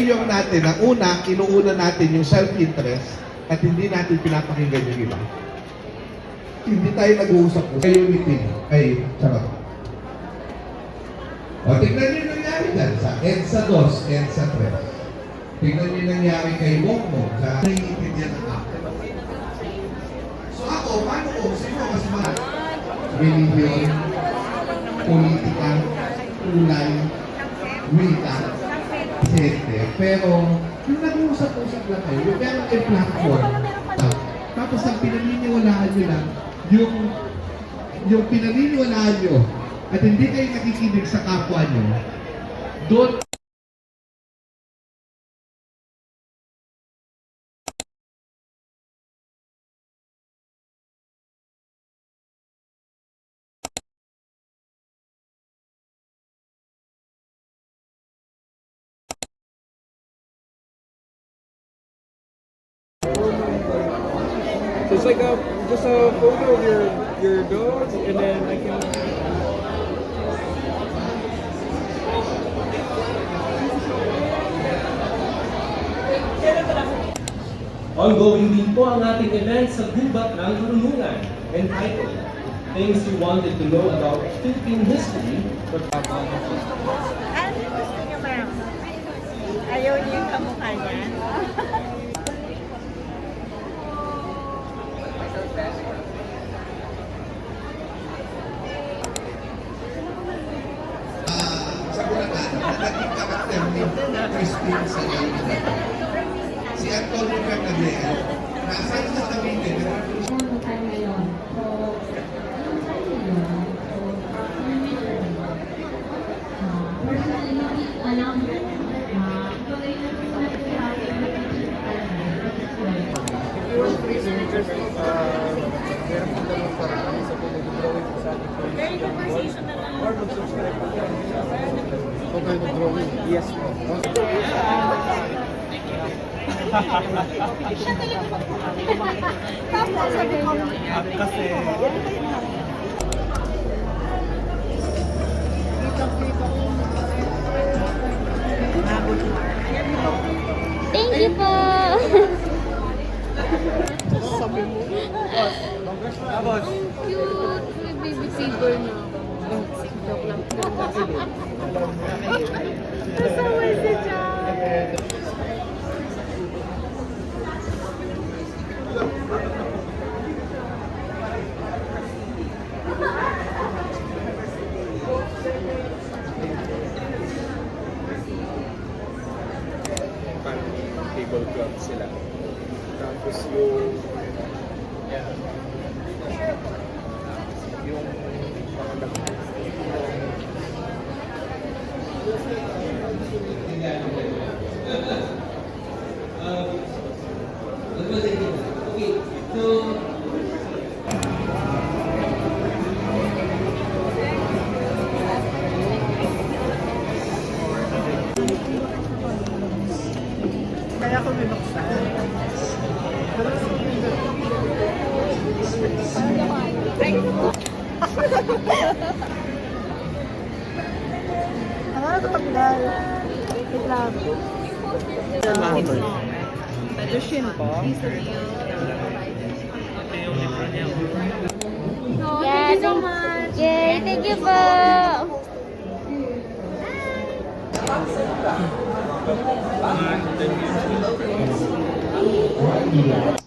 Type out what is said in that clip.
Yung natin, ang una, inuuna natin yung self-interest at hindi natin pinapakinggan yung iba. Hindi tayo nag-uusap po sa unity ay charot. O, tignan nyo yung nangyari dyan sa EDSA 2, EDSA 3. Tignan nyo yung nangyari kay Mokmo sa naiintindihan ng ako. So ako, paano ko? Sino mas mahal? Religion, politika, kulay, wika, sete. Pero, yung nag-uusap-usap lang kayo, yung meron kayong platform, tapos ang pinaniniwalaan nyo lang, yung pinaniniwalaan nyo, at hindi kayo nakikinig sa kapwa nyo, doon So it's like just a photo of your dog, and then I can. Ongoing din po ang ating event sa Gubat ng Karunungan, entitled Things You Wanted to Know About Philippine History. Ano gusto niyo, ma'am? Ayaw niyo yung kamukha niya? sa Bulacan, naging karakter ni Christine sa Gabriel. Si Antonio Fernandez, nasa sa Cavite, Very conversation na lang. Or mag-subscribe po kayo sa okay, drawing. Yes po. Tapos sabi ko, Kasi Thank you po. sabi mo. Tapos, Cute. May baby figure na ako. Joke lang. Kasama si Jack. tablecloth sila. Tapos yung kaya ko binuksan. ano na tatanggal? Wait lang. Jushin po. Yeah, thank you so much. Yay, thank you po. Thank you.